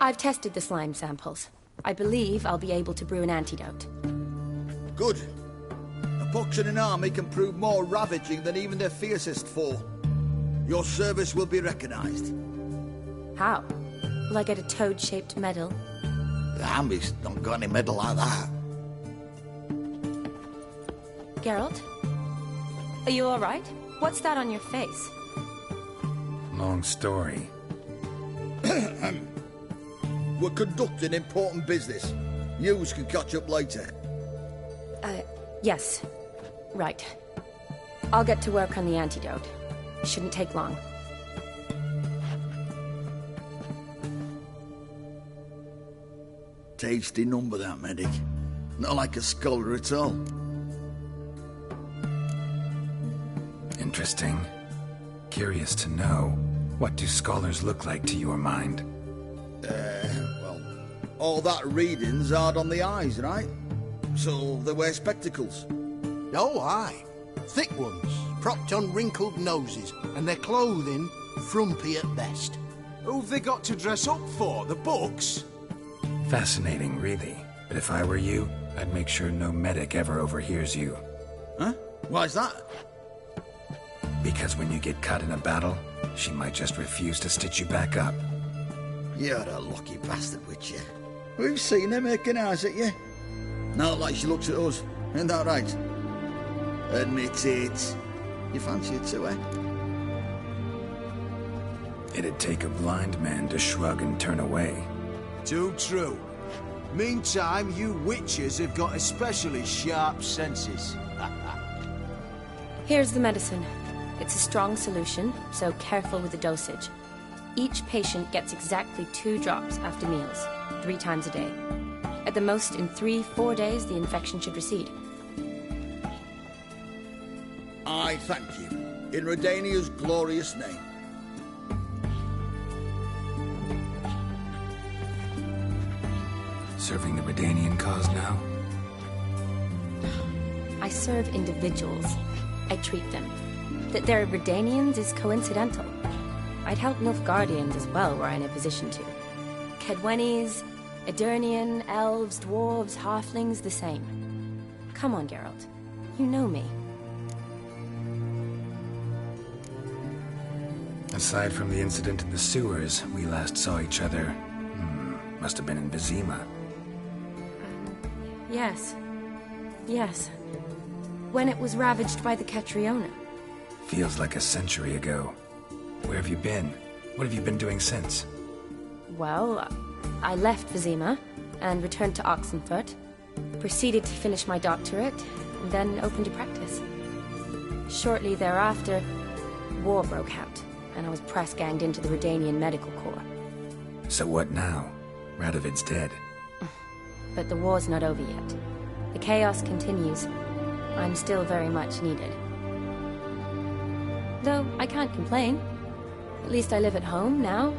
I've tested the slime samples. I believe I'll be able to brew an antidote. Good. A pox in an army can prove more ravaging than even their fiercest foe. Your service will be recognized. How? Will I get a toad-shaped medal? The army's don't got any medal like that. Geralt? Are you alright? What's that on your face? Long story. We're conducting important business. Yous can catch up later. Yes. Right. I'll get to work on the antidote. It shouldn't take long. Tasty number, that medic. Not like a scholar at all. Interesting. Curious to know, what do scholars look like to your mind? Well, all that reading's hard on the eyes, right? So they wear spectacles. Oh, aye. Thick ones, propped on wrinkled noses, and their clothing frumpy at best. Who've they got to dress up for? The books? Fascinating, really. But if I were you, I'd make sure no medic ever overhears you. Huh? Why's that? Because when you get caught in a battle, she might just refuse to stitch you back up. You're a lucky bastard, with you. We've seen her making eyes at you. Not like she looks at us. Ain't that right? Admit it. You fancy it too, eh? It'd take a blind man to shrug and turn away. Too true. Meantime, you witches have got especially sharp senses. Here's the medicine. It's a strong solution, so careful with the dosage. Each patient gets exactly 2 drops after meals, 3 times a day. At the most, in 3-4 days, the infection should recede. I thank you. In Redania's glorious name. Serving the Redanian cause now? I serve individuals. I treat them. That they're Redanians is coincidental. I'd help Nilfgaardians as well were I in a position to. Kedwenis, Edirnian, elves, dwarves, halflings, the same. Come on, Geralt. You know me. Aside from the incident in the sewers, we last saw each other. Must have been in Vizima. Yes. Yes. When it was ravaged by the Catriona. Feels like a century ago. Where have you been? What have you been doing since? Well, I left Vizima and returned to Oxenfurt, proceeded to finish my doctorate, and then opened a practice. Shortly thereafter, war broke out, and I was press-ganged into the Redanian Medical Corps. So what now? Radovid's dead. But the war's not over yet. The chaos continues. I'm still very much needed. Though I can't complain. At least I live at home now,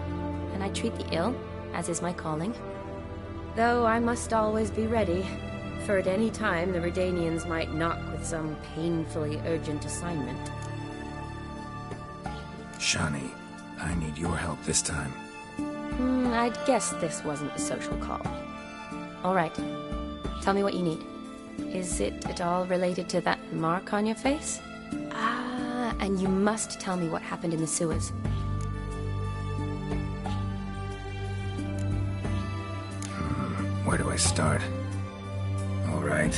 and I treat the ill, as is my calling. Though I must always be ready, for at any time the Redanians might knock with some painfully urgent assignment. Shani, I need your help this time. I'd guess this wasn't a social call. All right. Tell me what you need. Is it at all related to that mark on your face? Ah, and you must tell me what happened in the sewers. Where do I start? All right.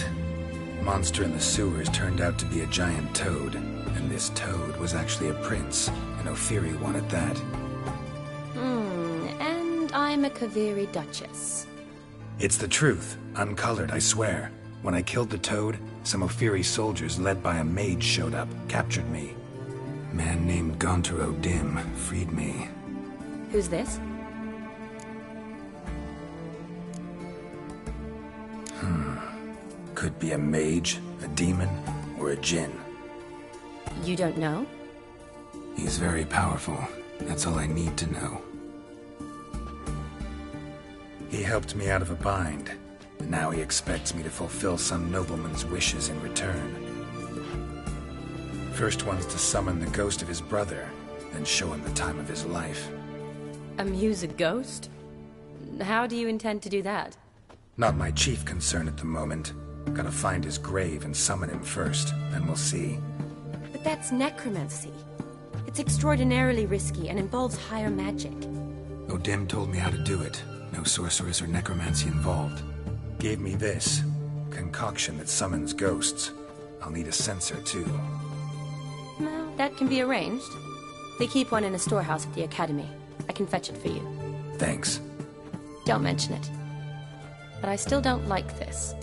Monster in the sewers turned out to be a giant toad, and this toad was actually a prince, and Ophiri wanted that. And I'm a Kaviri Duchess. It's the truth, uncolored, I swear. When I killed the toad, some Ophiri soldiers led by a mage showed up, captured me. A man named Gontaro Dim freed me. Who's this? Could be a mage, a demon, or a djinn. You don't know? He's very powerful. That's all I need to know. He helped me out of a bind, and now he expects me to fulfill some nobleman's wishes in return. First one's to summon the ghost of his brother, then show him the time of his life. Amuse a ghost? How do you intend to do that? Not my chief concern at the moment. Gotta find his grave and summon him first, then we'll see. But that's necromancy. It's extraordinarily risky and involves higher magic. O'Dim told me how to do it. No sorceress or necromancy involved. Gave me this. Concoction that summons ghosts. I'll need a censer, too. Well, that can be arranged. They keep one in a storehouse at the Academy. I can fetch it for you. Thanks. Don't mention it. But I still don't like this.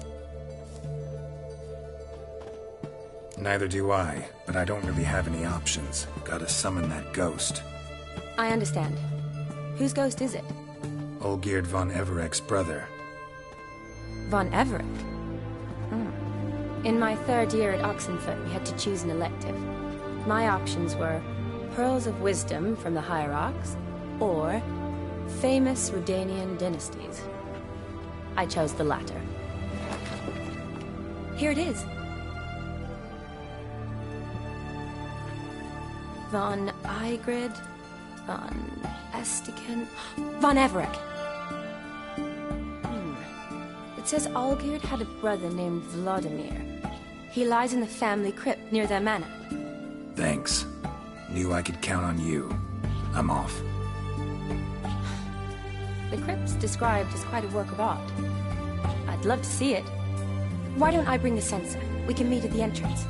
Neither do I, but I don't really have any options. Gotta summon that ghost. I understand. Whose ghost is it? Olgierd von Everek's brother. Von Everek? In my third year at Oxenfoot, we had to choose an elective. My options were Pearls of Wisdom from the Hierarchs, or famous Redanian dynasties. I chose the latter. Here it is. Von Igrid, Von Estiken, Von Everek. It says Olgierd had a brother named Vladimir. He lies in the family crypt near their manor. Thanks. Knew I could count on you. I'm off. The crypt's described as quite a work of art. I'd love to see it. Why don't I bring the censer? We can meet at the entrance.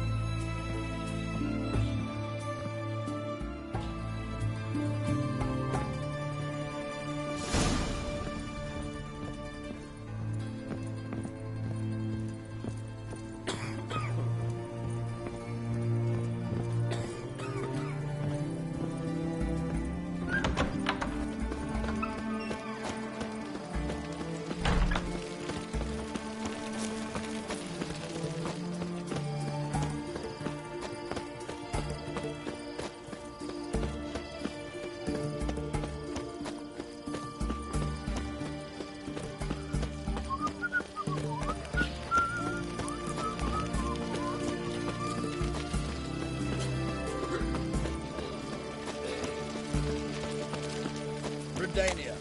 Redania.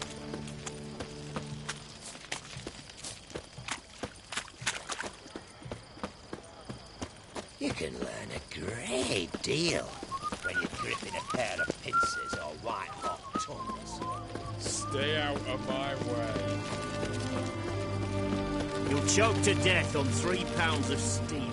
You can learn a great deal when you're gripping a pair of pincers or white-hot tongues. Stay out of my way. You'll choke to death on 3 pounds of steam.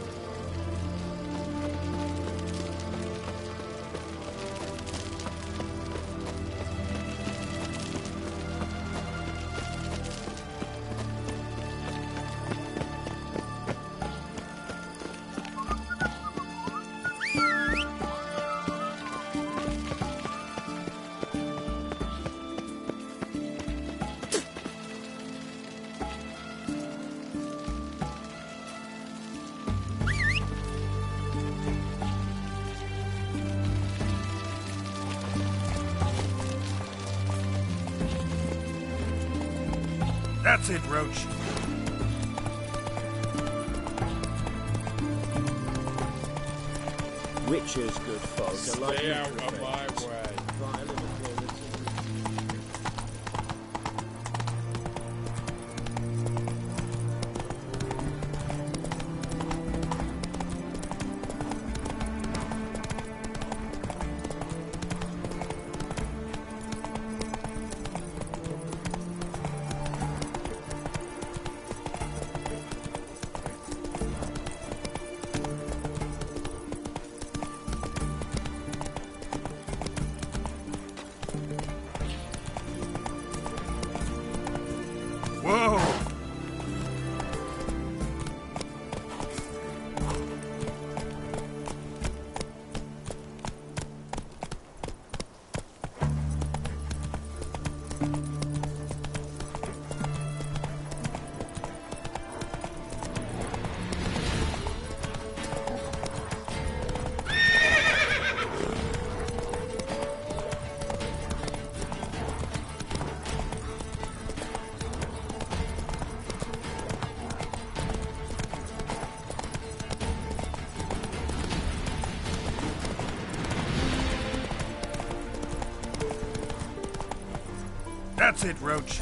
That's it, Roach. Witchers, good folk. Stay out of my way. Whoa! That's it, Roach.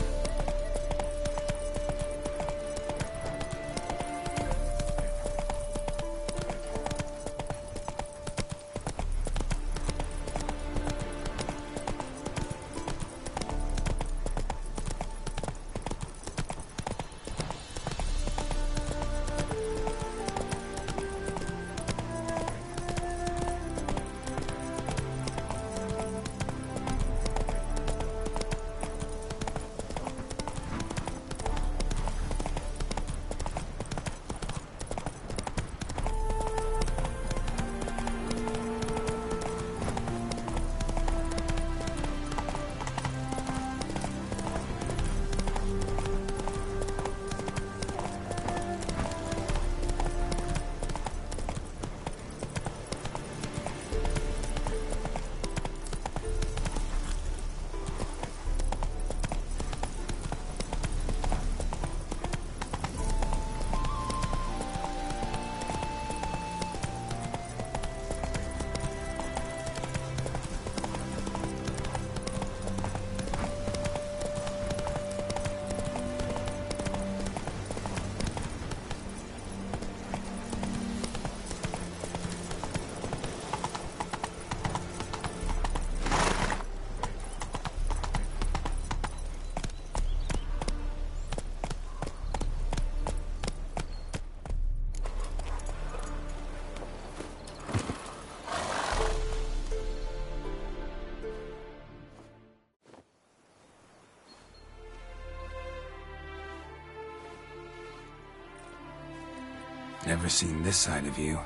Never seen this side of you.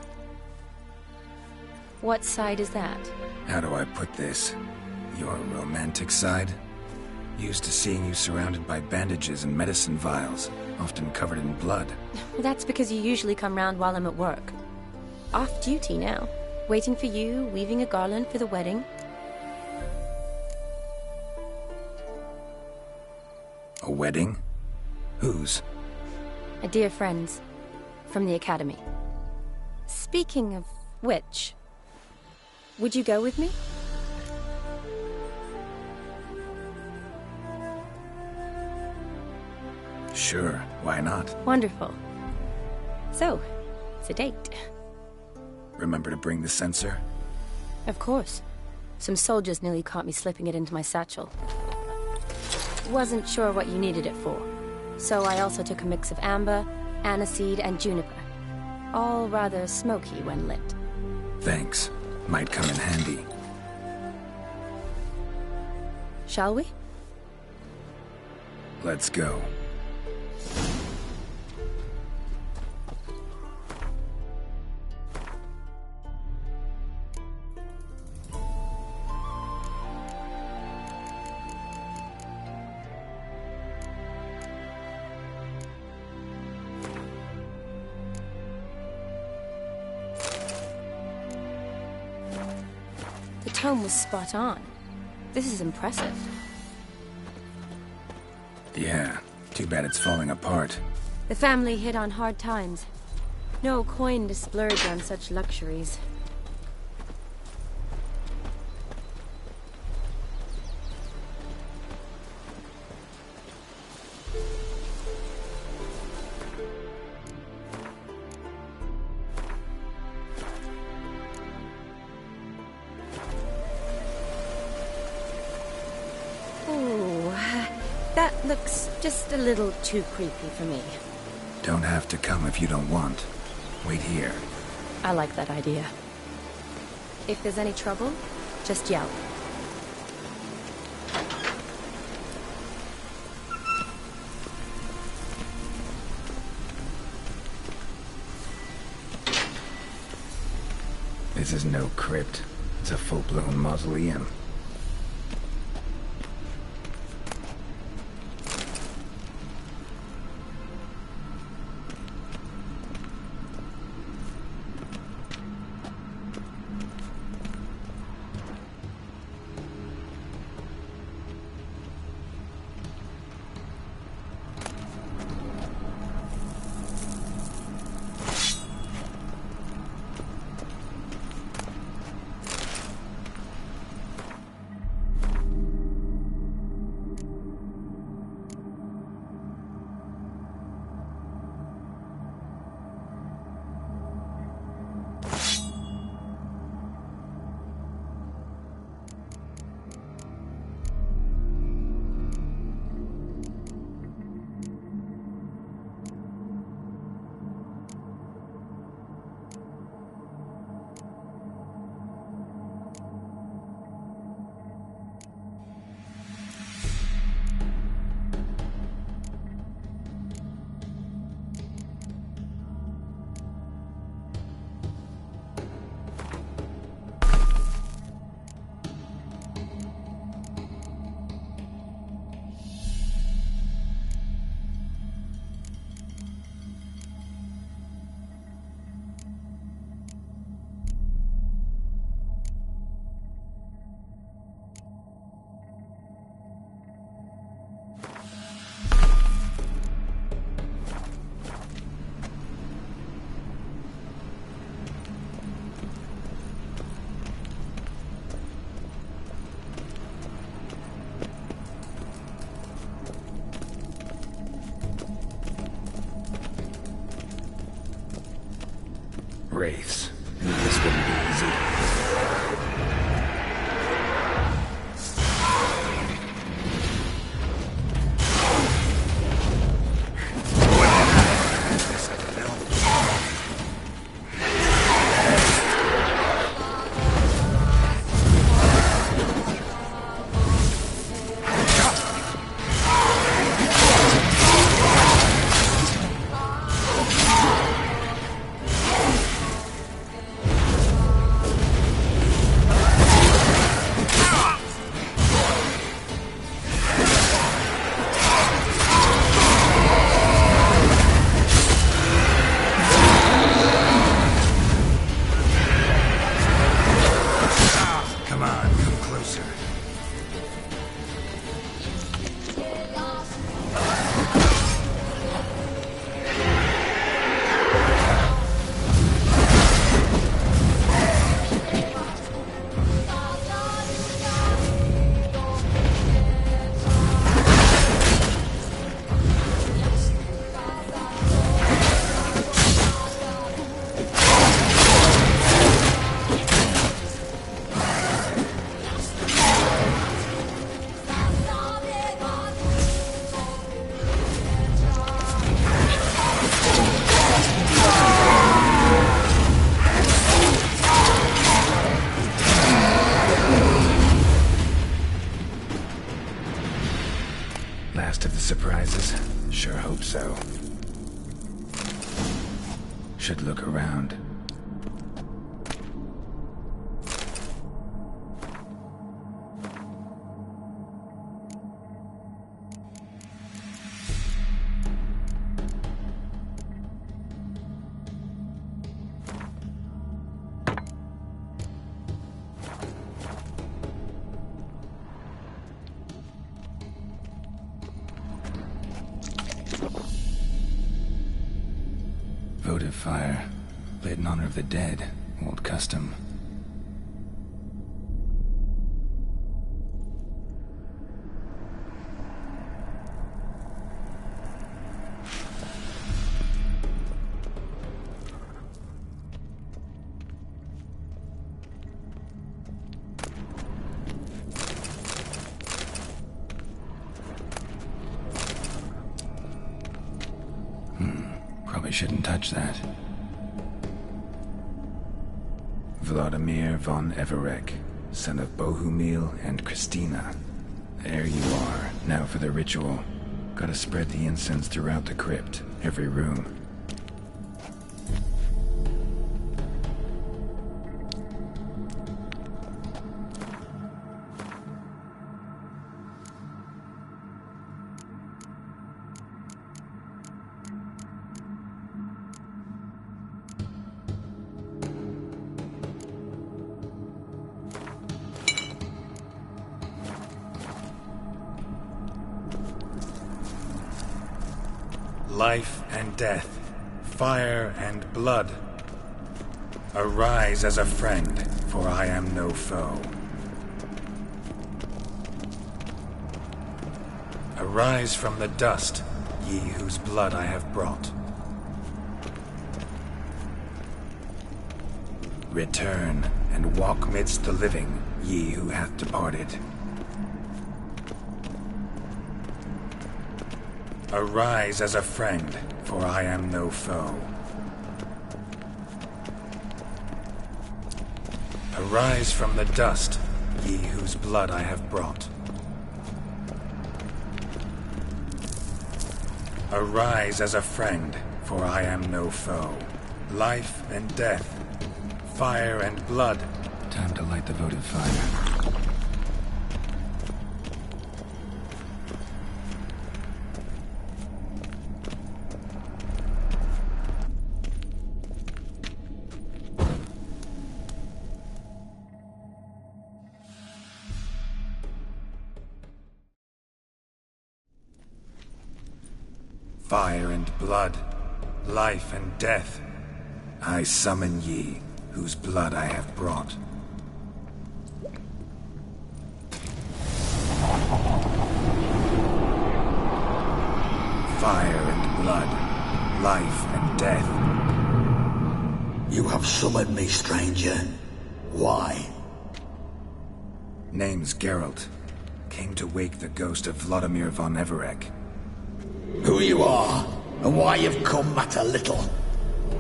What side is that? How do I put this? Your romantic side? Used to seeing you surrounded by bandages and medicine vials, often covered in blood. That's because you usually come round while I'm at work. Off duty now. Waiting for you, weaving a garland for the wedding. A wedding? Whose? A dear friend's. From the academy. Speaking of which, would you go with me? Sure, why not? Wonderful. So, it's a date. Remember to bring the sensor? Of course. Some soldiers nearly caught me slipping it into my satchel. Wasn't sure what you needed it for, so I also took a mix of amber, aniseed, and juniper. All rather smoky when lit. Thanks. Might come in handy. Shall we? Let's go. The tome was spot on. This is impressive. Yeah, too bad it's falling apart. The family hit on hard times. No coin to splurge on such luxuries. That looks just a little too creepy for me. Don't have to come if you don't want. Wait here. I like that idea. If there's any trouble, just yell. This is no crypt. It's a full-blown mausoleum. Wraiths. This wouldn't be easy. hope so. Should look around. Votive fire, lit in honor of the dead, old custom. Probably shouldn't touch that. Vladimir von Everek, son of Bohumil and Christina. There you are. Now for the ritual. Gotta spread the incense throughout the crypt, every room. Life and death, fire and blood. Arise as a friend, for I am no foe. Arise from the dust, ye whose blood I have brought. Return and walk midst the living, ye who hath departed. Arise as a friend, for I am no foe. Arise from the dust, ye whose blood I have brought. Arise as a friend, for I am no foe. Life and death, fire and blood. Time to light the votive fire. Fire and blood, life and death, I summon ye, whose blood I have brought. Fire and blood, life and death. You have summoned me, stranger. Why? Name's Geralt. Came to wake the ghost of Vladimir von Everek. Who you are, and why you've come matter little.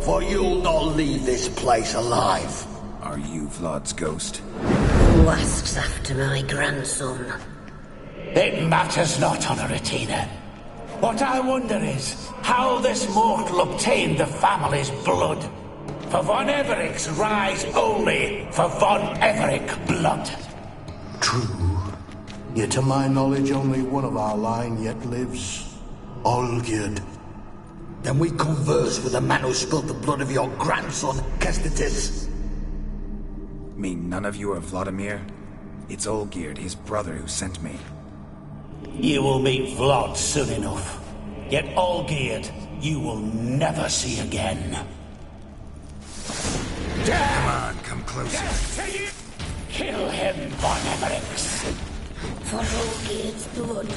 For you'll not leave this place alive. Are you Vlad's ghost? Who asks after my grandson? It matters not, Honoratina. What I wonder is how this mortal obtained the family's blood. For von Everek's rise only for von Everek blood. True. Yet to my knowledge, only one of our line yet lives. Olgierd. Then we converse with the man who spilled the blood of your grandson, Kestetis. Mean none of you are Vladimir? It's Olgierd, his brother, who sent me. You will meet Vlad soon enough. Yet Olgierd, you will never see again. Come on, come closer. Kill him, von Evereks. For Olgierd's blood.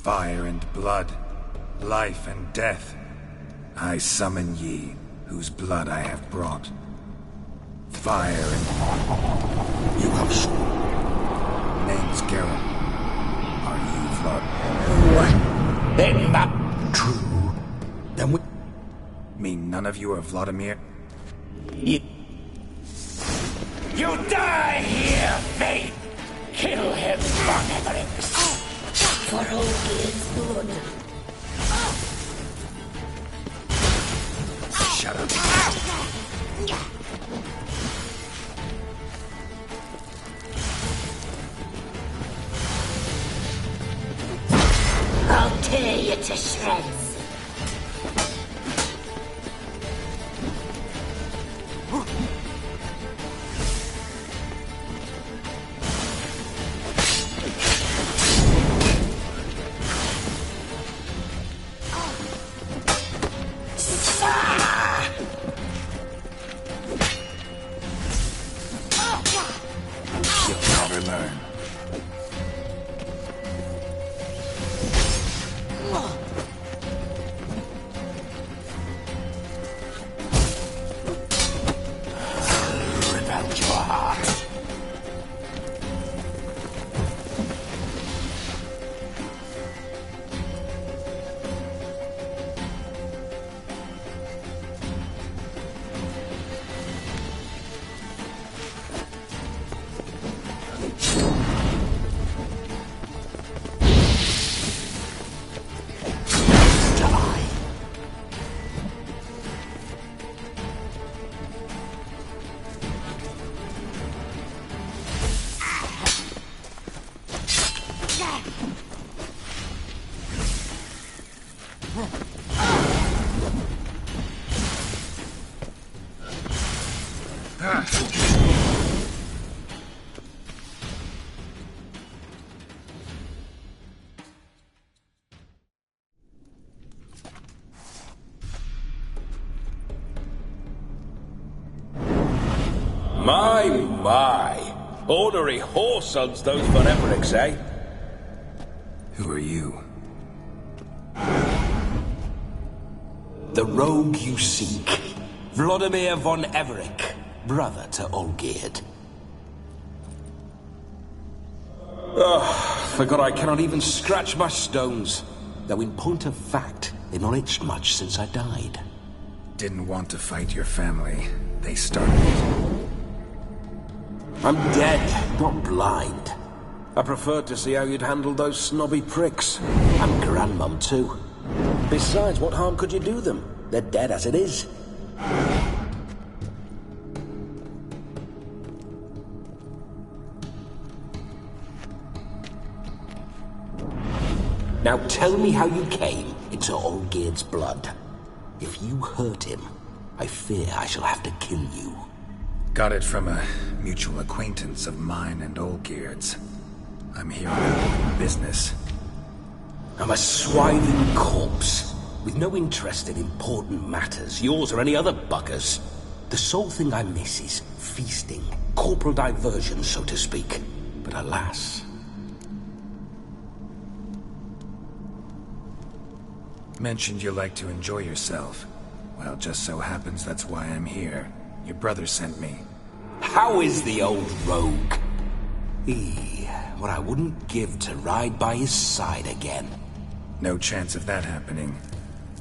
Fire and blood, life and death. I summon ye, whose blood I have brought. Fire and... You have sworn. Name's Geralt. Are you Vlad? What? Then that true. Then we... Mean none of you are Vladimir? You die here, Thane! Kill him, Von Everix! For Olgierd's blood. Shut up. I'll tear you to shreds. You'll never learn. Rip out your heart. My. Ornery whoresuns those Von Everix, eh? Who are you? The rogue you seek. Vladimir Von Everix, brother to Olgierd. Forgot I cannot even scratch my stones. Though in point of fact, they've not itched much since I died. Didn't want to fight your family. They started it. I'm dead, not blind. I preferred to see how you'd handle those snobby pricks. And Grandmum, too. Besides, what harm could you do them? They're dead as it is. Now tell me how you came into Olgierd's blood. If you hurt him, I fear I shall have to kill you. Got it from a mutual acquaintance of mine and Olgierd's. I'm here on business. I'm a swiving corpse, with no interest in important matters, yours or any other buggers. The sole thing I miss is feasting, corporal diversion, so to speak. But alas... Mentioned you like to enjoy yourself. Well, just so happens that's why I'm here. Your brother sent me. How is the old rogue? What I wouldn't give to ride by his side again. No chance of that happening.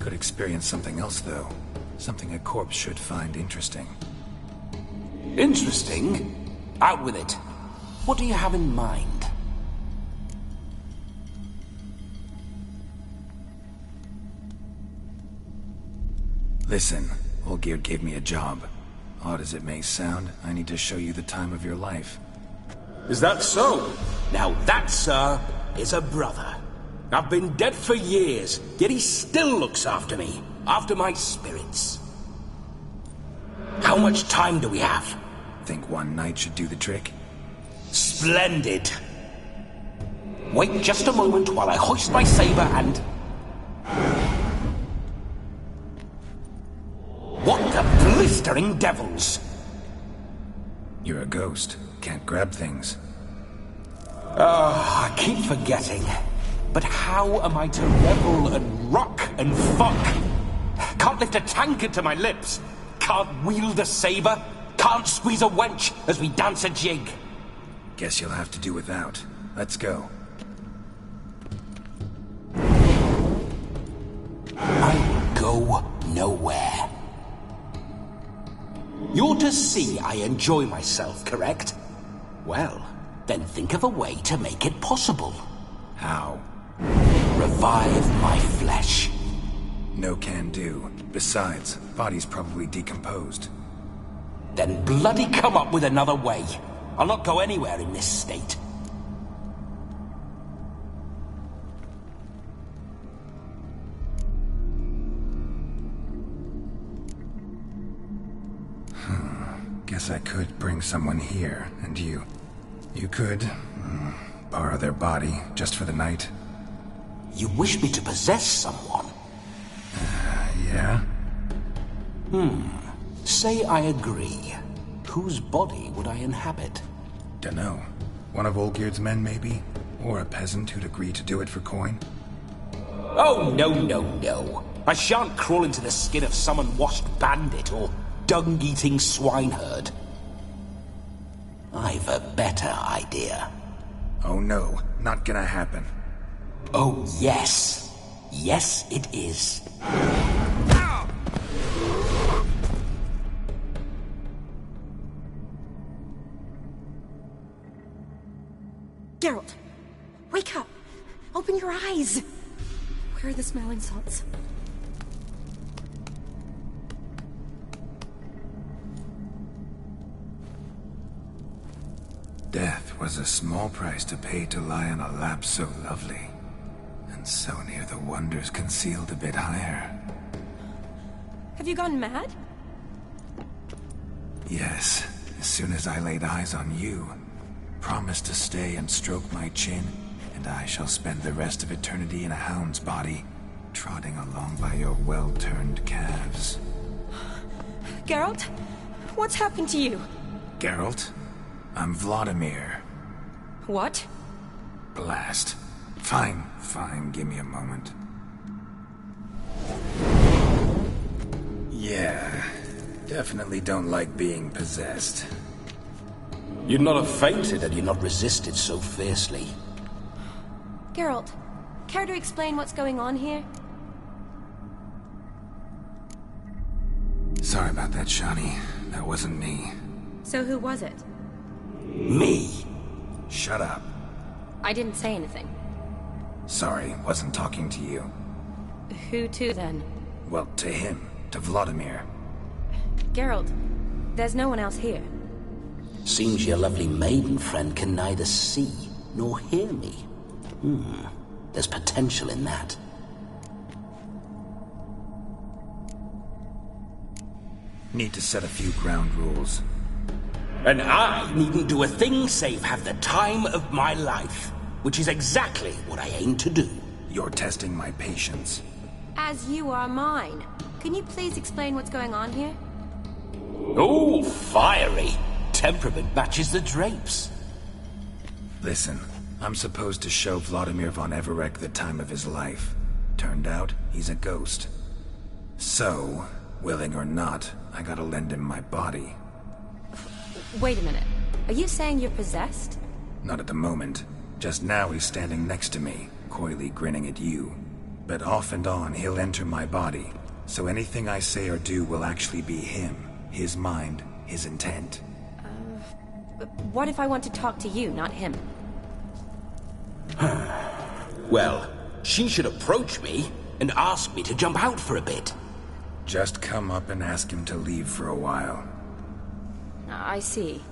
Could experience something else, though. Something a corpse should find interesting. Interesting? Out with it. What do you have in mind? Listen, Olgierd gave me a job. Odd as it may sound, I need to show you the time of your life. Is that so? Now that, sir, is a brother. I've been dead for years, yet he still looks after me, after my spirits. How much time do we have? Think one night should do the trick? Splendid. Wait just a moment while I hoist my saber and... What the blistering devils! You're a ghost. Can't grab things. I keep forgetting. But how am I to revel and rock and fuck? Can't lift a tankard to my lips. Can't wield a saber. Can't squeeze a wench as we dance a jig. Guess you'll have to do without. Let's go. I go nowhere. You're to see I enjoy myself, correct? Well, then think of a way to make it possible. How? Revive my flesh. No can do. Besides, body's probably decomposed. Then bloody come up with another way. I'll not go anywhere in this state. Guess I could bring someone here, and you could borrow their body just for the night. You wish me to possess someone? Yeah? Say I agree. Whose body would I inhabit? Dunno. One of Olgierd's men, maybe? Or a peasant who'd agree to do it for coin? Oh, no. I shan't crawl into the skin of some unwashed bandit or dung-eating swineherd. I've a better idea. Oh no, not gonna happen. Oh, yes. Yes, it is. Geralt, wake up! Open your eyes! Where are the smelling salts? Death was a small price to pay to lie on a lap so lovely, and so near the wonders concealed a bit higher. Have you gone mad? Yes, as soon as I laid eyes on you, promise to stay and stroke my chin, and I shall spend the rest of eternity in a hound's body, trotting along by your well-turned calves. Geralt? What's happened to you? Geralt? I'm Vladimir. What? Blast. Fine, give me a moment. Yeah, definitely don't like being possessed. You'd not have fainted had you not resisted so fiercely. Geralt, care to explain what's going on here? Sorry about that, Shani. That wasn't me. So who was it? Me. Shut up. I didn't say anything. Sorry, wasn't talking to you. Who to, then? Well, to him. To Vladimir. Geralt, there's no one else here. Seems your lovely maiden friend can neither see nor hear me. There's potential in that. Need to set a few ground rules. And I needn't do a thing save have the time of my life, which is exactly what I aim to do. You're testing my patience. As you are mine. Can you please explain what's going on here? Oh, fiery. Temperament matches the drapes. Listen, I'm supposed to show Vladimir von Everec the time of his life. Turned out, he's a ghost. So, willing or not, I gotta lend him my body. Wait a minute. Are you saying you're possessed? Not at the moment. Just now he's standing next to me, coyly grinning at you. But off and on, he'll enter my body. So anything I say or do will actually be him. His mind, his intent. What if I want to talk to you, not him? Well, she should approach me and ask me to jump out for a bit. Just come up and ask him to leave for a while. I see.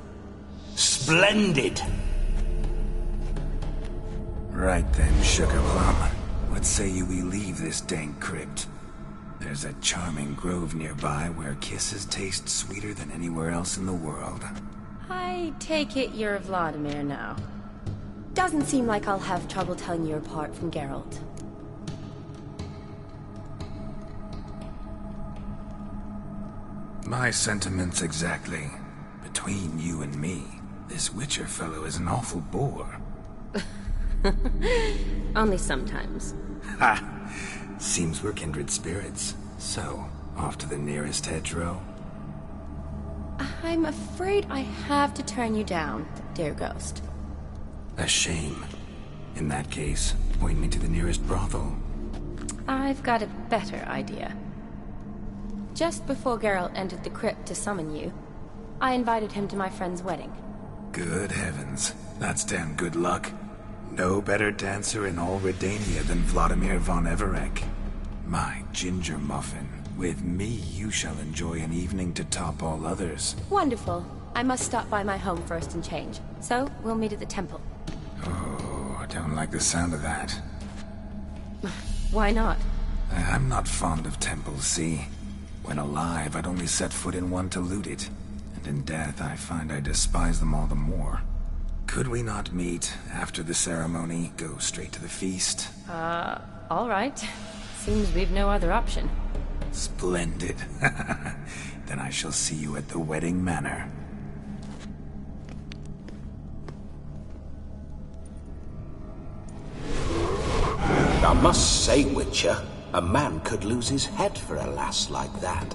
Splendid! Right then, Sugar Plum. What say you we leave this dank crypt? There's a charming grove nearby where kisses taste sweeter than anywhere else in the world. I take it you're Vladimir now. Doesn't seem like I'll have trouble telling you apart from Geralt. My sentiments exactly. Between you and me, this Witcher fellow is an awful bore. Only sometimes. Ha! Seems we're kindred spirits. So, off to the nearest hedgerow? I'm afraid I have to turn you down, dear ghost. A shame. In that case, point me to the nearest brothel. I've got a better idea. Just before Geralt entered the crypt to summon you, I invited him to my friend's wedding. Good heavens. That's damn good luck. No better dancer in all Redania than Vladimir von Everec. My ginger muffin. With me, you shall enjoy an evening to top all others. Wonderful. I must stop by my home first and change. So, we'll meet at the temple. Oh, I don't like the sound of that. Why not? I'm not fond of temples, see? When alive, I'd only set foot in one to loot it. And in death, I find I despise them all the more. Could we not meet after the ceremony, go straight to the feast? All right. Seems we've no other option. Splendid. Then I shall see you at the wedding manor. I must say, Witcher, a man could lose his head for a lass like that.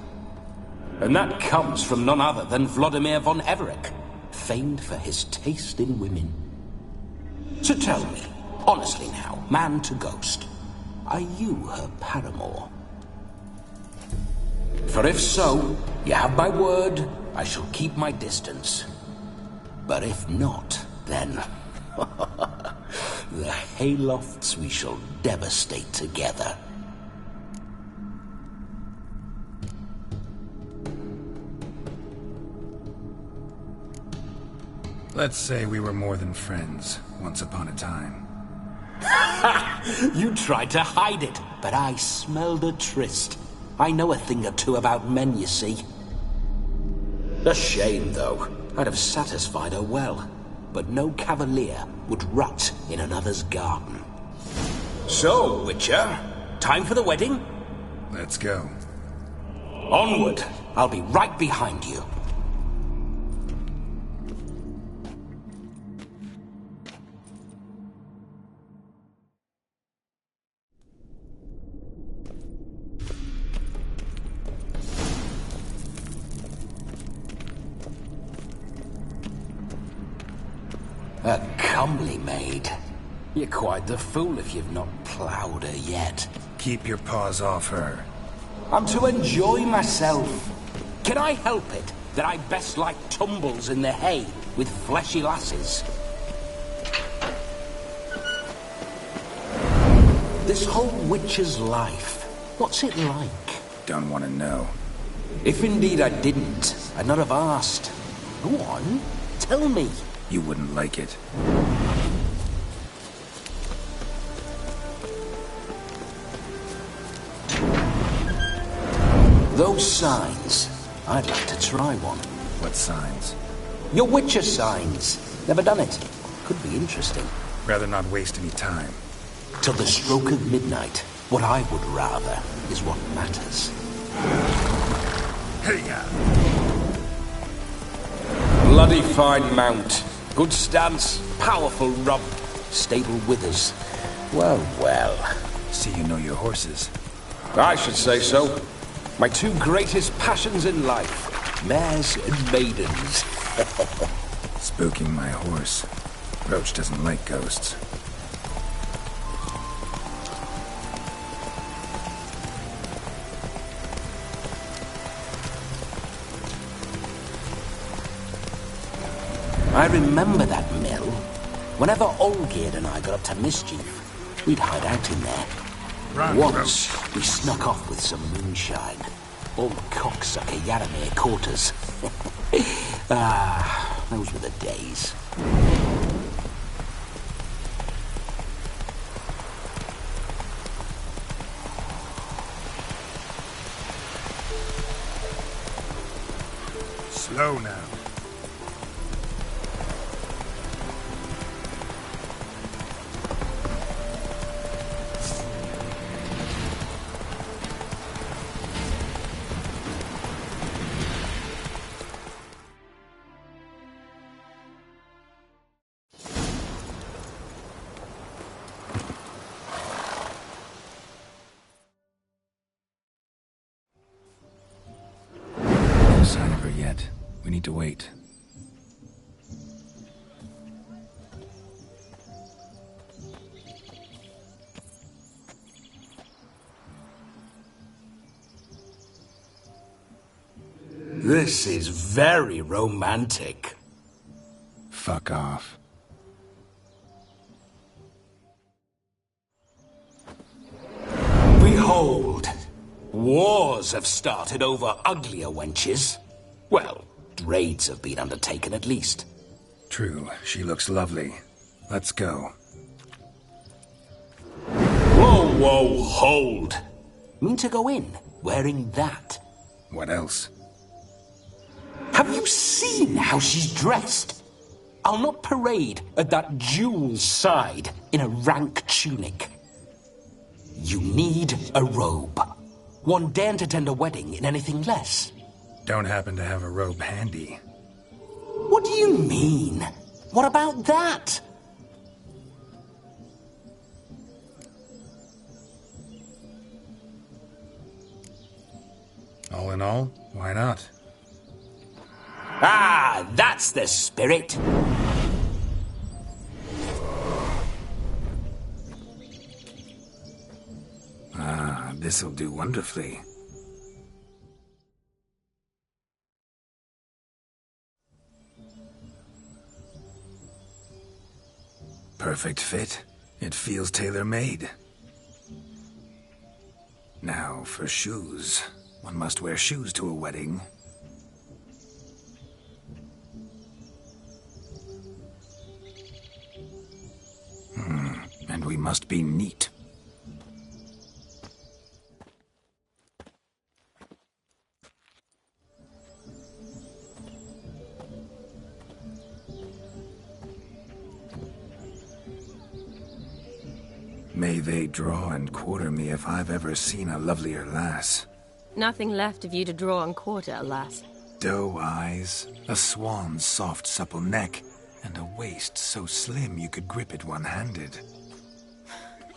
And that comes from none other than Vladimir von Everec, famed for his taste in women. So tell me, honestly now, man to ghost, are you her paramour? For if so, you have my word, I shall keep my distance. But if not, then... the haylofts we shall devastate together. Let's say we were more than friends, once upon a time. You tried to hide it, but I smelled a tryst. I know a thing or two about men, you see. A shame, though. I'd have satisfied her well. But no cavalier would rot in another's garden. So, Witcher, time for the wedding? Let's go. Onward! I'll be right behind you. A comely maid. You're quite the fool if you've not ploughed her yet. Keep your paws off her. I'm to enjoy myself. Can I help it that I best like tumbles in the hay with fleshy lasses? This whole witcher's life, what's it like? Don't want to know. If indeed I didn't, I'd not have asked. Go on, tell me. You wouldn't like it. Those signs, I'd like to try one. What signs? Your Witcher signs. Never done it. Could be interesting. Rather not waste any time. Till the stroke of midnight, what I would rather is what matters. Hey-ya! Bloody fine mount. Good stance, powerful rump, stable withers. Well, well. See you know your horses. I should say so. My two greatest passions in life, mares and maidens. Spooking my horse. Roach doesn't like ghosts. I remember that mill. Whenever Olgierd and I got up to mischief, we'd hide out in there. Once, we snuck off with some moonshine. Old cocksucker Yaramir caught us. Those were the days. Slow now. need to wait. This is very romantic. Fuck off. Behold, wars have started over uglier wenches. Well, raids have been undertaken at least. True, she looks lovely. Let's go. Whoa, whoa, hold. Mean to go in, wearing that. What else? Have you seen how she's dressed? I'll not parade at that jewel's side in a rank tunic. You need a robe. One daren't attend a wedding in anything less. Don't happen to have a robe handy. What do you mean? What about that? All in all, why not? Ah, that's the spirit. Ah, this'll do wonderfully. Perfect fit. It feels tailor-made. Now for shoes. One must wear shoes to a wedding. And we must be neat. May they draw and quarter me if I've ever seen a lovelier lass. Nothing left of you to draw and quarter, alas. Doe eyes, a swan's soft supple neck, and a waist so slim you could grip it one-handed.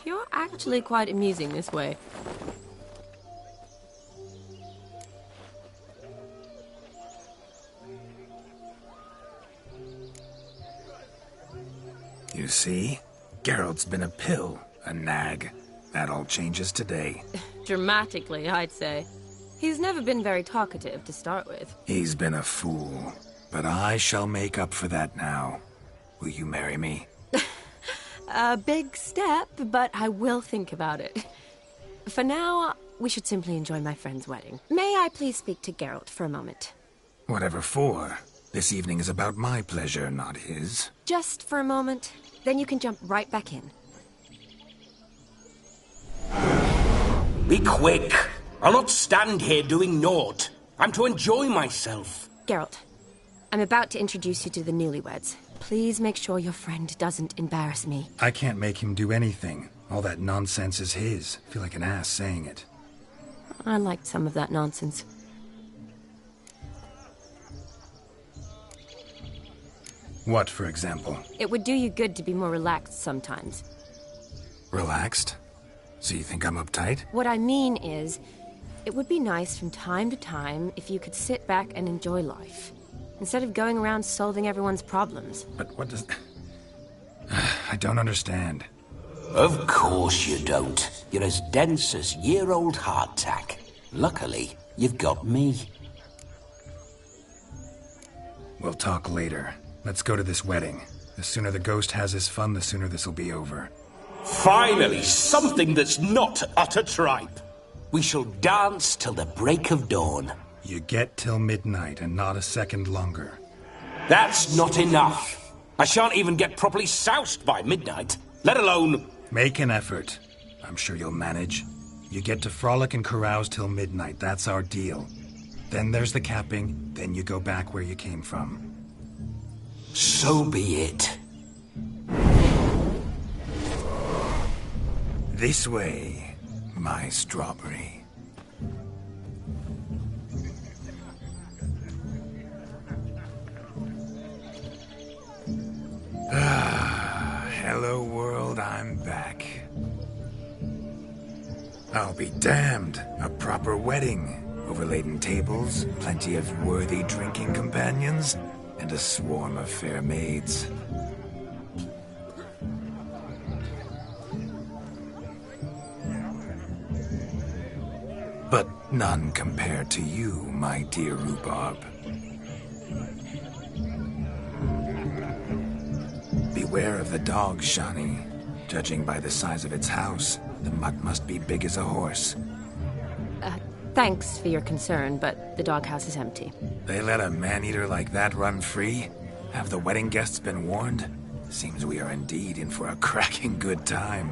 You're actually quite amusing this way. You see? Geralt's been a pill, a nag. That all changes today. Dramatically, I'd say. He's never been very talkative to start with. He's been a fool, but I shall make up for that now. Will you marry me? A big step, but I will think about it. For now, we should simply enjoy my friend's wedding. May I please speak to Geralt for a moment? Whatever for. This evening is about my pleasure, not his. Just for a moment, then you can jump right back in. Be quick. I'll not stand here doing naught. I'm to enjoy myself. Geralt, I'm about to introduce you to the newlyweds. Please make sure your friend doesn't embarrass me. I can't make him do anything. All that nonsense is his. I feel like an ass saying it. I liked some of that nonsense. What, for example? It would do you good to be more relaxed sometimes. Relaxed? So you think I'm uptight? What I mean is, it would be nice from time to time if you could sit back and enjoy life, instead of going around solving everyone's problems. But what does... I don't understand. Of course you don't. You're as dense as year-old hardtack. Luckily, you've got me. We'll talk later. Let's go to this wedding. The sooner the ghost has his fun, the sooner this'll be over. Finally, something that's not utter tripe. We shall dance till the break of dawn. You get till midnight and not a second longer. That's not enough. I shan't even get properly soused by midnight, let alone... Make an effort. I'm sure you'll manage. You get to frolic and carouse till midnight, that's our deal. Then there's the capping, then you go back where you came from. So be it. This way, my strawberry. Ah, hello world, I'm back. I'll be damned. A proper wedding. overladen tables, plenty of worthy drinking companions, and a swarm of fair maids. But none compared to you, my dear rhubarb. Beware of the dog, Shani. Judging by the size of its house, the mutt must be big as a horse. Thanks for your concern, but the doghouse is empty. They let a man-eater like that run free? Have the wedding guests been warned? Seems we are indeed in for a cracking good time.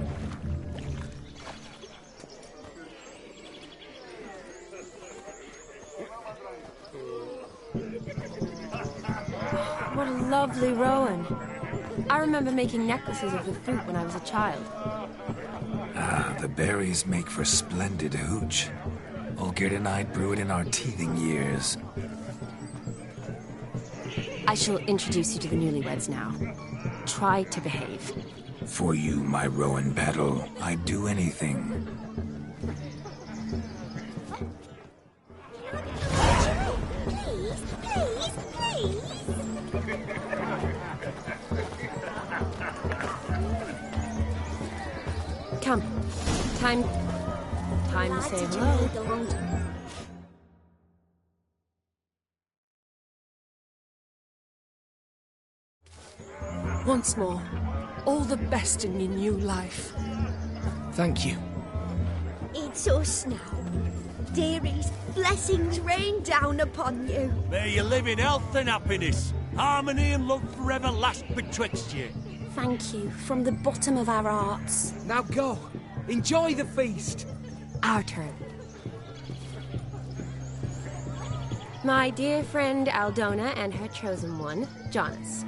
What a lovely rowan. I remember making necklaces of the fruit when I was a child. Ah, the berries make for splendid hooch. Olgerd and I brew it in our teething years. I shall introduce you to the newlyweds now. Try to behave. For you, my rowan petal, I'd do anything. Come. Time to say hello. Once more, all the best in your new life. Thank you. It's us now. Dearies, blessings rain down upon you. May you live in health and happiness. Harmony and love forever last betwixt you. Thank you from the bottom of our hearts. Now go. Enjoy the feast. Our turn. My dear friend Aldona and her chosen one, Jonas.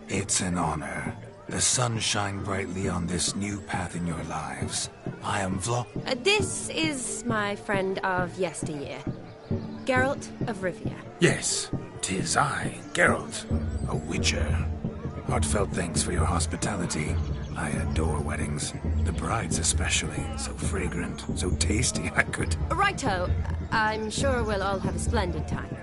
It's an honor. The sun shine brightly on this new path in your lives. I am Vlo... This is my friend of yesteryear, Geralt of Rivia. Yes, 'tis I, Geralt, a witcher. Heartfelt thanks for your hospitality. I adore weddings. The brides especially. So fragrant, so tasty, I could... Righto. I'm sure we'll all have a splendid time.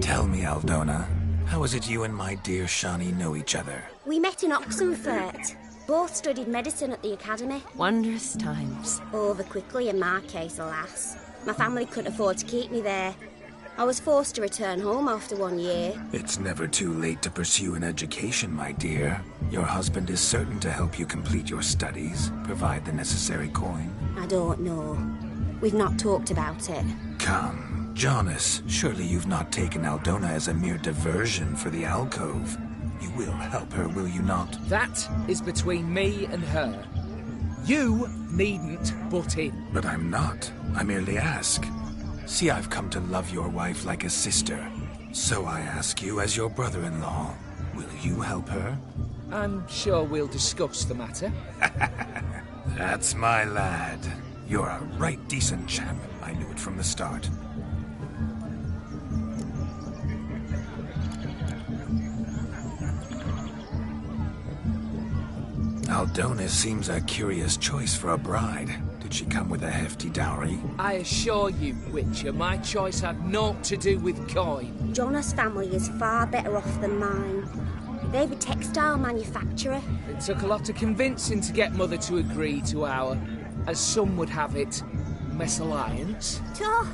Tell me, Aldona, how is it you and my dear Shani know each other? We met in Oxenfurt. Both studied medicine at the academy. Wondrous times. Over quickly in my case, alas. My family couldn't afford to keep me there. I was forced to return home after 1 year. It's never too late to pursue an education, my dear. Your husband is certain to help you complete your studies, provide the necessary coin. I don't know. We've not talked about it. Come, Jonas, surely you've not taken Aldona as a mere diversion for the alcove. You will help her, will you not? That is between me and her. You needn't butt in. But I'm not. I merely ask. See, I've come to love your wife like a sister. So I ask you as your brother-in-law, will you help her? I'm sure we'll discuss the matter. That's my lad. You're a right decent chap. I knew it from the start. Aldona seems a curious choice for a bride. Did she come with a hefty dowry? I assure you, Witcher, my choice had naught to do with coin. Jonas' family is far better off than mine. They're a textile manufacturer. It took a lot of convincing to get Mother to agree to our, as some would have it, mesalliance. Oh,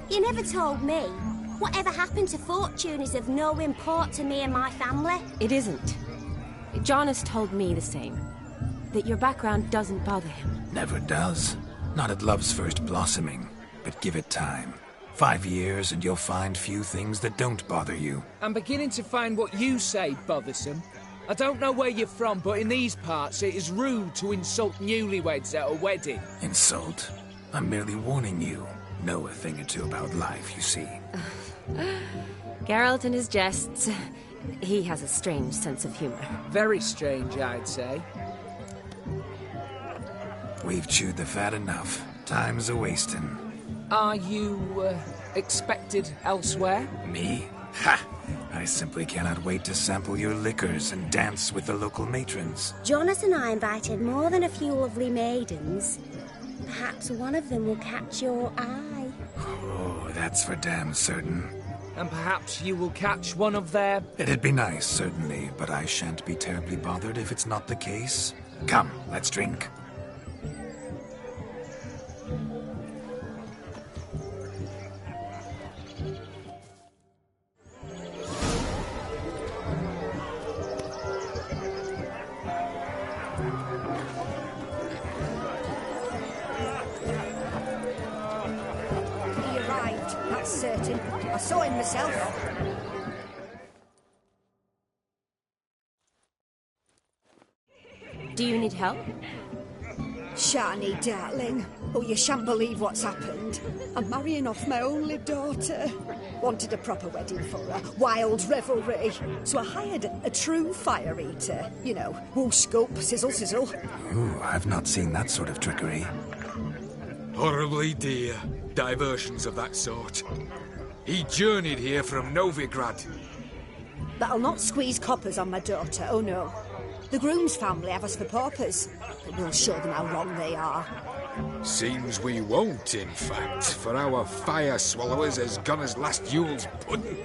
you never told me. Whatever happened to fortune is of no import to me and my family. It isn't. Jonas told me the same. That your background doesn't bother him. Never does. Not at love's first blossoming. But give it time. 5 years and you'll find few things that don't bother you. I'm beginning to find what you say bothersome. I don't know where you're from, but in these parts it is rude to insult newlyweds at a wedding. Insult? I'm merely warning you. Know a thing or two about life, you see. Geralt and his jests. He has a strange sense of humor. Very strange, I'd say. We've chewed the fat enough. Time's a-wasting. Are you, expected elsewhere? Me? Ha! I I simply cannot wait to sample your liquors and dance with the local matrons. Jonas and I invited more than a few lovely maidens. Perhaps one of them will catch your eye. Oh, that's for damn certain. And perhaps you will catch one of their... It'd be nice, certainly, but I shan't be terribly bothered if it's not the case. Come, let's drink. He arrived, that's certain. I saw him myself. Do you need help? Shani, darling. Oh, you shan't believe what's happened. I'm marrying off my only daughter. Wanted a proper wedding for her. Wild revelry. So I hired a true fire eater. You know, whoosh, scoop, sizzle, sizzle. Ooh, I've not seen that sort of trickery. Horribly dear diversions of that sort. He journeyed here from Novigrad. But I'll not squeeze coppers on my daughter, oh no. The groom's family have us for paupers, but we'll show them how wrong they are. Seems we won't, in fact, for our fire swallowers has gone as last Yule's pudding.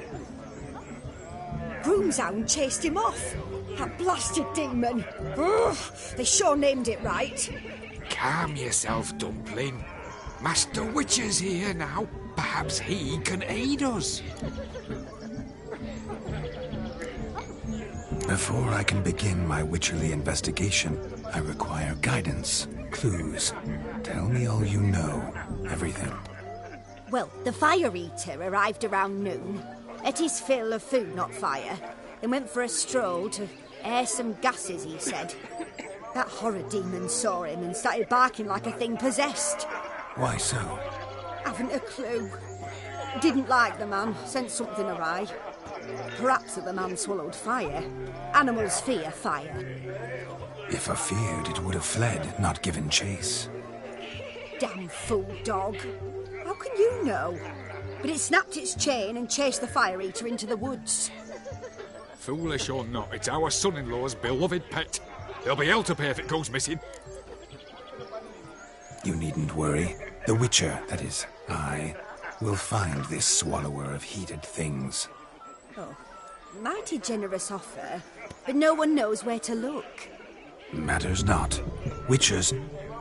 Groom's hound chased him off. That blasted demon. Ugh, they sure named it right. Calm yourself, Dumpling. Master Witcher's here now. Perhaps he can aid us. Before I can begin my witcherly investigation, I require guidance, clues. Tell me all you know, everything. Well, the fire eater arrived around noon. Ate his fill of food, not fire. Then went for a stroll to air some gases, he said. That horror demon saw him and started barking like a thing possessed. Why so? Haven't a clue. Didn't like the man, sent something awry. Perhaps that the man swallowed fire. Animals fear fire. If I feared, it would have fled, not given chase. Damn fool dog. How can you know? But it snapped its chain and chased the fire eater into the woods. Foolish or not, it's our son-in-law's beloved pet. There'll be hell to pay if it goes missing. You needn't worry. The Witcher, that is, I, will find this swallower of heated things. Oh, mighty generous offer, but no one knows where to look. Matters not. Witchers,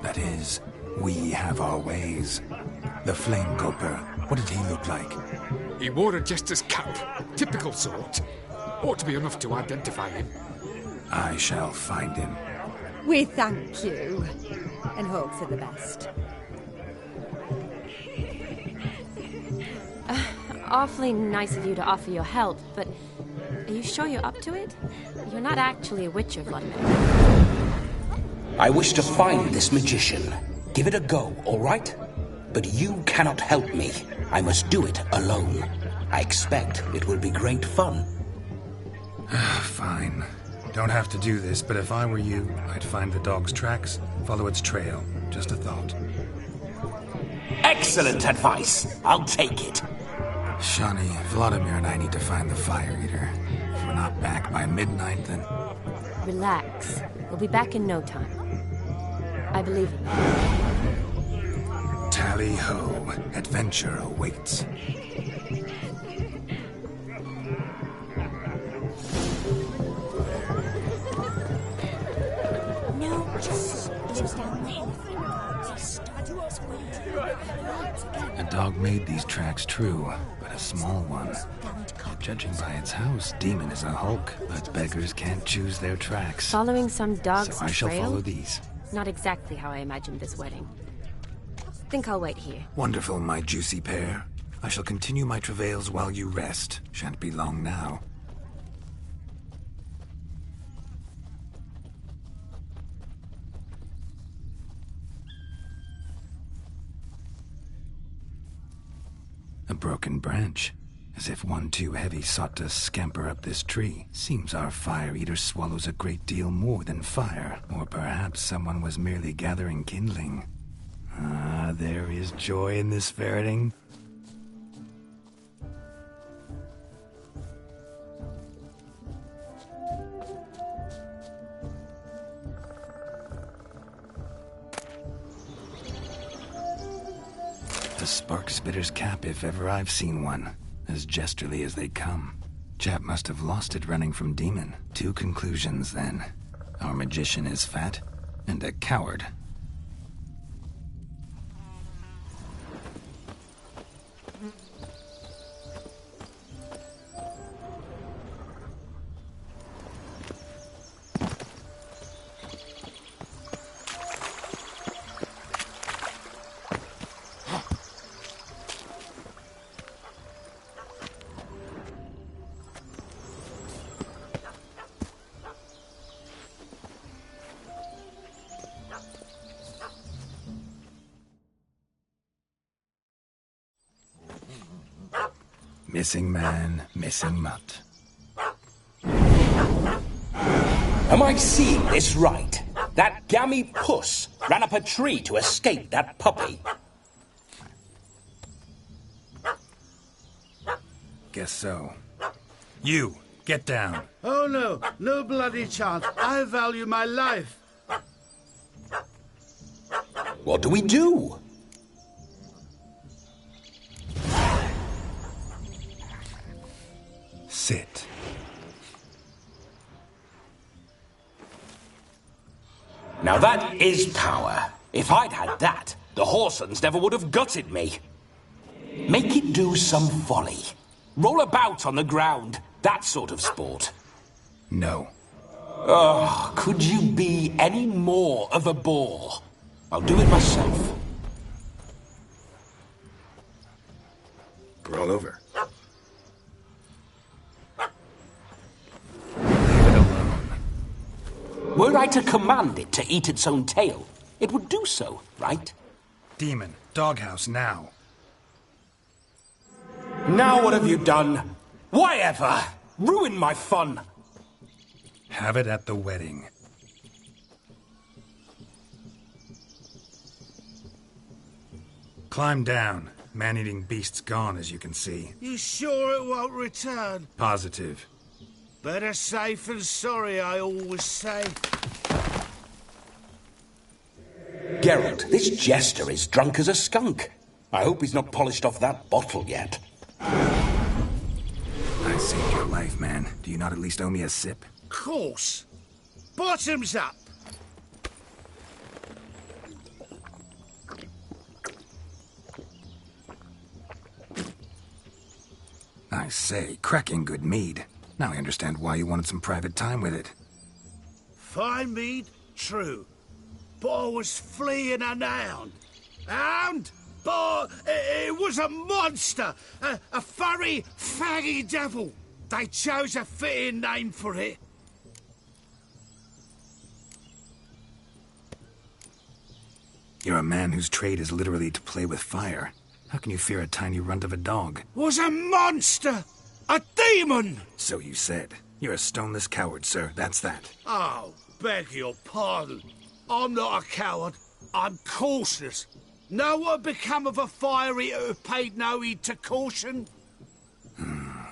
that is, we have our ways. The Flame Culper, what did he look like? He wore a jester's cap, typical sort. Ought to be enough to identify him. I shall find him. We thank you, and hope for the best. Awfully nice of you to offer your help, but are you sure you're up to it? You're not actually a witcher, Vladimir. I wish to find this magician. Give it a go, all right? But you cannot help me. I must do it alone. I expect it will be great fun. Fine. Don't have to do this, but if I were you, I'd find the dog's tracks, follow its trail. Just a thought. Excellent advice. I'll take it. Shani, Vladimir and I need to find the fire eater. If we're not back by midnight, then... Relax. We'll be back in no time. I believe in you. Tally-ho. Adventure awaits. No, just lives down there. A dog made these tracks true, but a small one. Judging by its house, Demon is a hulk, but beggars can't choose their tracks. Following some dog's So I shall trail? follow these. Not exactly how I imagined this wedding. Think I'll wait here. Wonderful, my juicy pair. I shall continue my travails while you rest. Shan't be long now. A broken branch. As if one too heavy sought to scamper up this tree. Seems our fire eater swallows a great deal more than fire. Or perhaps someone was merely gathering kindling. Ah, there is joy in this ferreting. spark spitter's cap if ever I've seen one. As jesterly as they come. Chap must have lost it running from Demon. 2 conclusions, then. Our magician is fat, and a coward. Missing man, missing mutt. Am I seeing this right? That gammy puss ran up a tree to escape that puppy. Guess so. You, get down. Oh no, no bloody chance. I value my life. What do we do? Sit. Now that is power. If I'd had that, the Horsons never would have gutted me. Make it do some folly. Roll about on the ground. That sort of sport. No. Oh, could you be any more of a bore? I'll do it myself. Roll over. Were I to command it to eat its own tail, it would do so, right? Demon, doghouse now. Now what have you done? Why ever? Ruin my fun. Have it at the wedding. Climb down. Man-eating beast's gone, as you can see. You sure it won't return? Positive. Better safe than sorry, I always say. Geralt, this jester is drunk as a skunk. I hope he's not polished off that bottle yet. I saved your life, man. Do you not at least owe me a sip? Course. Bottoms up. I say, cracking good mead. Now I understand why you wanted some private time with it. Fine mead, true. But I was fleeing an hound. Hound? But it was a monster. A furry, faggy devil. They chose a fitting name for it. You're a man whose trade is literally to play with fire. How can you fear a tiny runt of a dog? Was a monster! A demon! So you said. You're a stoneless coward, sir. That's that. Oh, beg your pardon. I'm not a coward. I'm cautious. Know what had become of a fire eater who paid no heed to caution?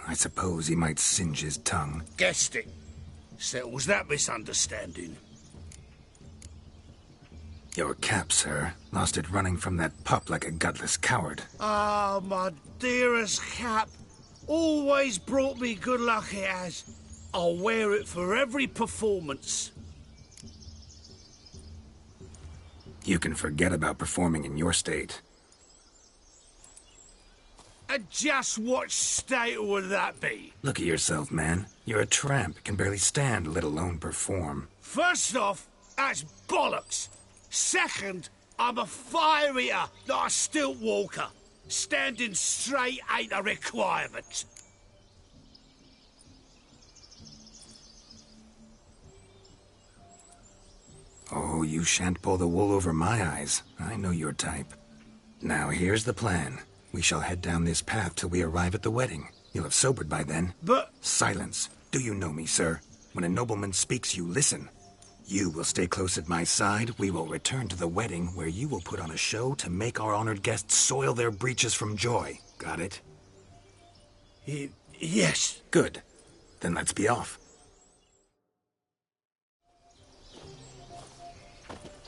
I suppose he might singe his tongue. Guessed it. Settles that misunderstanding. Your cap, sir. Lost it running from that pup like a gutless coward. Ah, my dearest cap. Always brought me good luck it has. I'll wear it for every performance. You can forget about performing in your state. And just what state would that be? Look at yourself, man. You're a tramp, can barely stand, let alone perform. First off, that's bollocks. Second, I'm a fire eater, not a stilt walker. Standing straight ain't a requirement. Oh, you shan't pull the wool over my eyes. I know your type. Now, here's the plan. We shall head down this path till we arrive at the wedding. You'll have sobered by then. But... Silence. Do you know me, sir? When a nobleman speaks, you listen. You will stay close at my side. We will return to the wedding, where you will put on a show to make our honored guests soil their breeches from joy. Got it? Yes. Good. Then let's be off.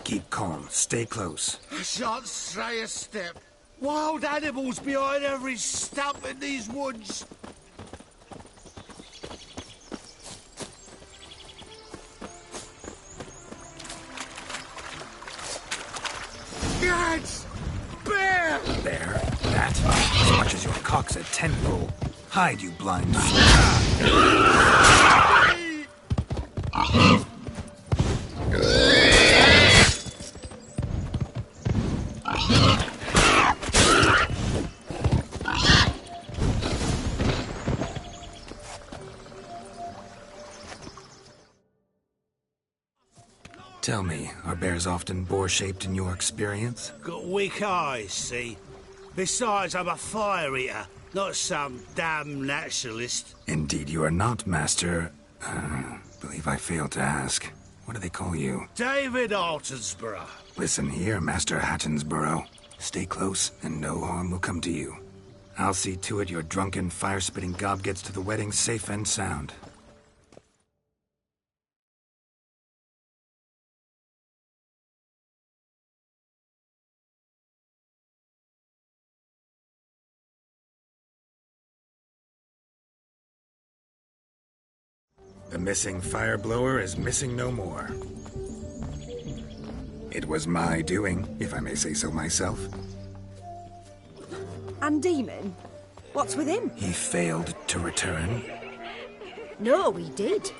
Keep calm. Stay close. I shan't stray a step. Wild animals behind every stump in these woods. Gads! Bear! There, that, as much as your cock's a tendril. Hide, you blind fool. Tell me, are bears often boar-shaped in your experience? Got weak eyes, see? Besides, I'm a fire eater, not some damn naturalist. Indeed you are not, Master... believe I failed to ask. What do they call you? David Altonsborough. Listen here, Master Hattonsborough. Stay close, and no harm will come to you. I'll see to it your drunken, fire-spitting gob gets to the wedding safe and sound. The missing fire blower is missing no more. It was my doing, if I may say so myself. And Demon? What's with him? He failed to return. No, he did.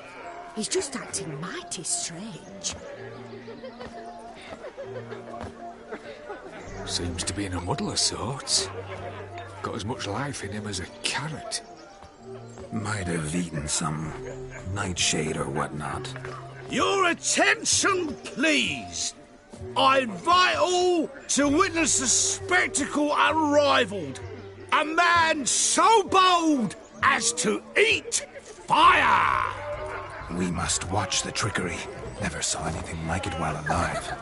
He's just acting mighty strange. Seems to be in a muddle of sorts. Got as much life in him as a carrot. Might have eaten some nightshade or whatnot. Your attention, please. I invite all to witness a spectacle unrivaled. A man so bold as to eat fire! We must watch the trickery. Never saw anything like it while alive.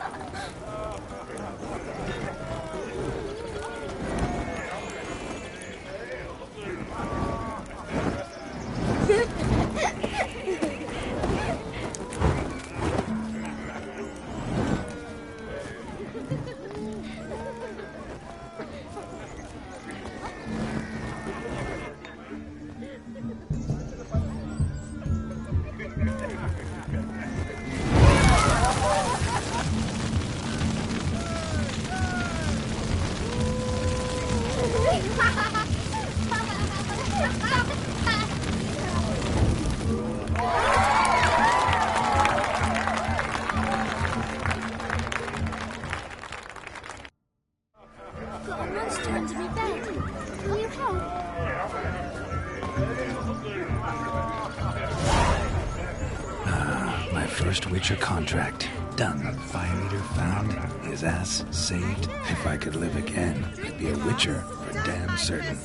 First Witcher contract. Done. Fire Eater found. His ass saved. If I could live again, I'd be a Witcher for damn certain.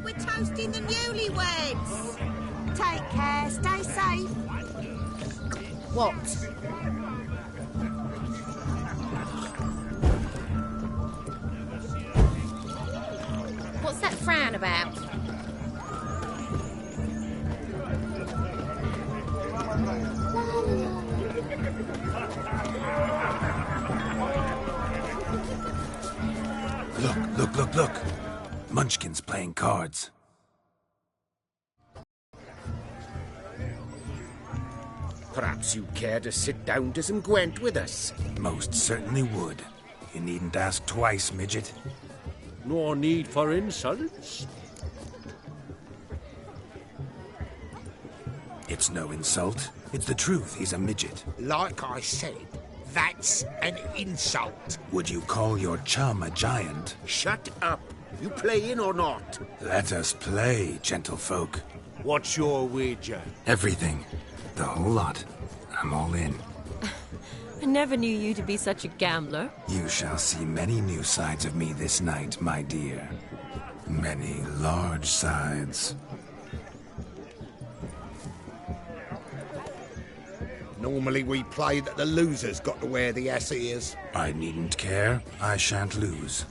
We're toasting the newlyweds. Take care, stay safe. What? What's that frown about? Look. Munchkin's playing cards. Perhaps you'd care to sit down to some Gwent with us? Most certainly would. You needn't ask twice, midget. No need for insults. It's no insult. It's the truth. He's a midget. Like I said, that's an insult. Would you call your chum a giant? Shut up. You playing or not? Let us play, gentlefolk. What's your wager? Everything. The whole lot. I'm all in. I never knew you to be such a gambler. You shall see many new sides of me this night, my dear. Many large sides. Normally we play that the loser's got to wear the ass ears. I needn't care. I shan't lose.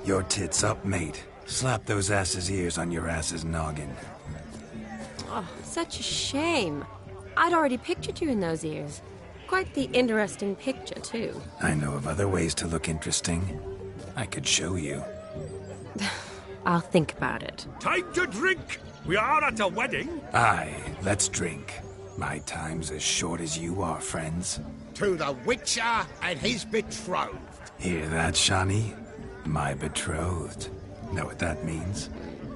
Your tits up, mate. Slap those asses' ears on your ass's noggin. Oh, such a shame. I'd already pictured you in those ears. Quite the interesting picture, too. I know of other ways to look interesting. I could show you. I'll think about it. Time to drink! We are at a wedding. Aye, let's drink. My time's as short as you are, friends. To the Witcher and his betrothed. Hear that, Shawnee? My betrothed. Know what that means?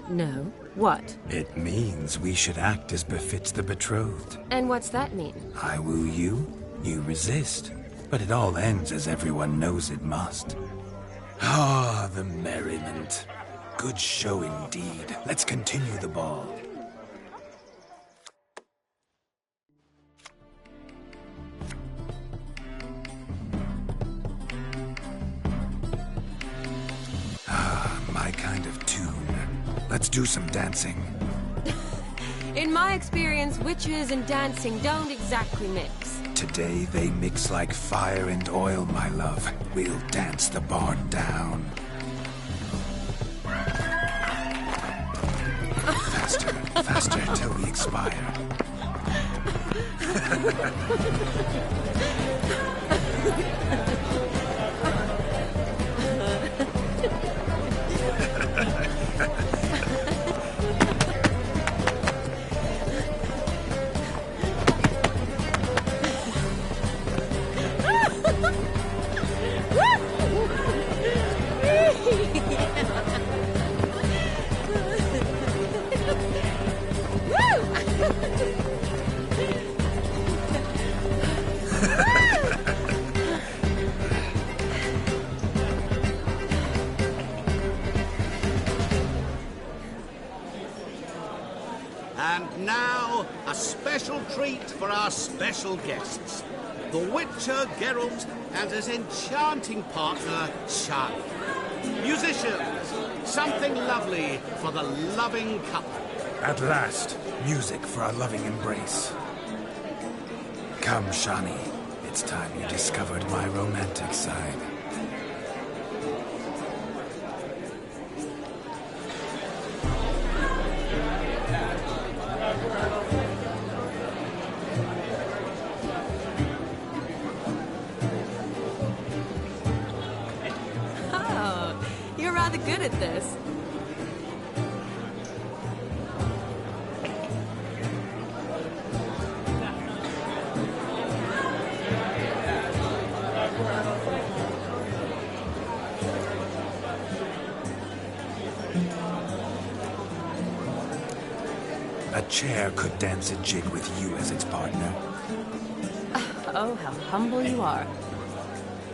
No. What? It means we should act as befits the betrothed. And what's that mean? I woo you, you resist. But it all ends as everyone knows it must. Ah, the merriment. Good show indeed. Let's continue the ball. Ah, my kind of tune. Let's do some dancing. In my experience, witches and dancing don't exactly mix. Today they mix like fire and oil, my love. We'll dance the barn down. Faster, faster till we expire. And now, a special treat for our special guests. The Witcher Geralt and his enchanting partner, Charlie. Musicians, something lovely for the loving couple. At last, music for our loving embrace. Come, Shawnee. It's time you discovered my romantic side. Oh, you're rather good at this. A chair could dance a jig with you as its partner. Oh, how humble you are.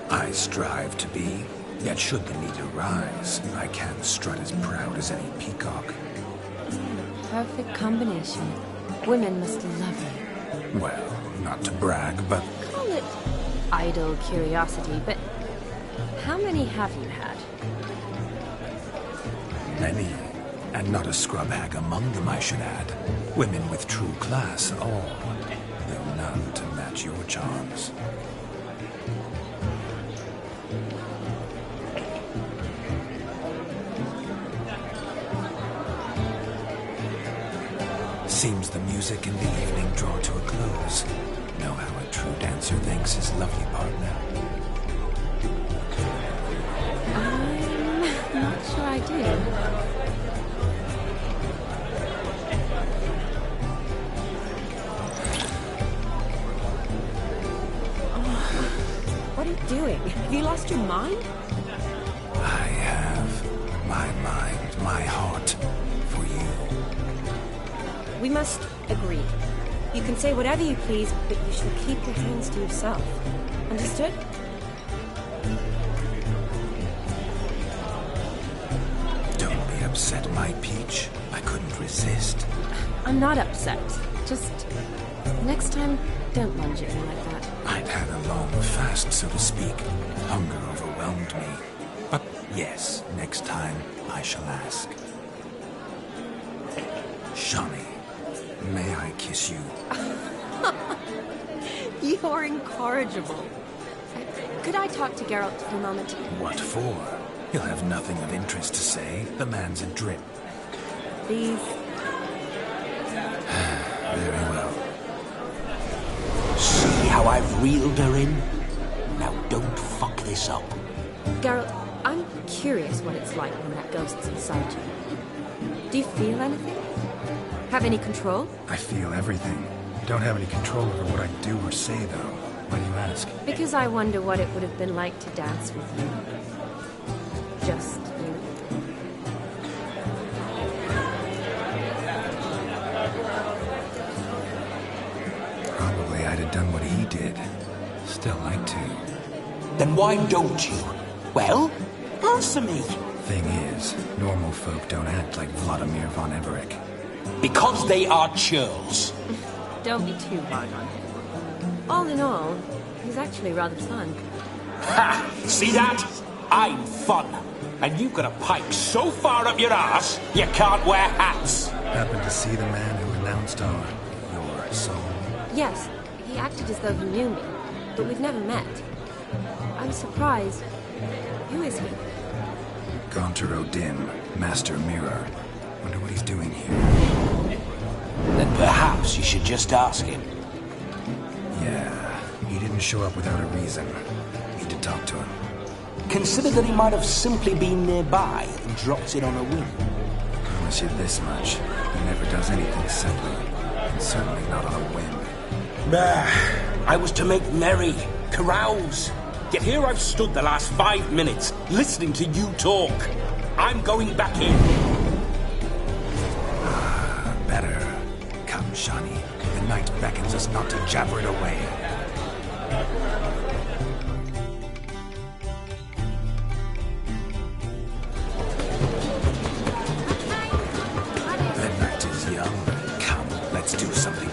I strive to be, yet should the need arise, I can strut as proud as any peacock. Perfect combination. Women must love you. Well, not to brag, but Call it idle curiosity, but how many have you had? many. And not a scrub hag among them, I should add. Women with true class, all, though none to match your charms. Seems the music and the evening draw to a close. Know how a true dancer thanks his lovely partner. I'm not sure I do. What are you doing? Have you lost your mind? I have my mind, my heart, for you. We must agree. You can say whatever you please, but you shall keep your hands to yourself. Understood? Don't be upset, my peach. I couldn't resist. I'm not upset. Just next time, don't lunge at me like that. I'd had a long fast, so to speak. Hunger overwhelmed me. But yes, next time I shall ask. Shawnee, may I kiss you? You're incorrigible. Could I talk to Geralt for a moment? What for? He'll have nothing of interest to say. The man's a drip. Please. Very well. See how I've reeled her in? Now don't fuck this up. Geralt, I'm curious what it's like when that ghost's inside you. Do you feel anything? Have any control? I feel everything. Don't have any control over what I do or say, though. Why do you ask? Because I wonder what it would have been like to dance with you. Just you. Probably I'd have done what he did. Still like to. Then why don't you? Well, answer me. Thing is, normal folk don't act like Vladimir von Everec. Because they are churls. Don't be too hard on him. All in all, he's actually rather fun. Ha! See that? I'm fun. And you've got a pipe so far up your ass, you can't wear hats. Happened to see the man who announced your soul? Yes, he acted as though he knew me, but we've never met. I'm surprised. Who is he? Gaunter O'Dim, Master Mirror. Wonder what he's doing here. Then perhaps you should just ask him. Yeah, he didn't show up without a reason. Need to talk to him. Consider that he might have simply been nearby and dropped in on a whim. Promise you this much. He never does anything simply. And certainly not on a whim. I was to make merry, carouse. Yet here I've stood the last 5 minutes, listening to you talk. I'm going back in. Better. Come, Shani. The night beckons us not to jabber it away. The night is young. Come, let's do something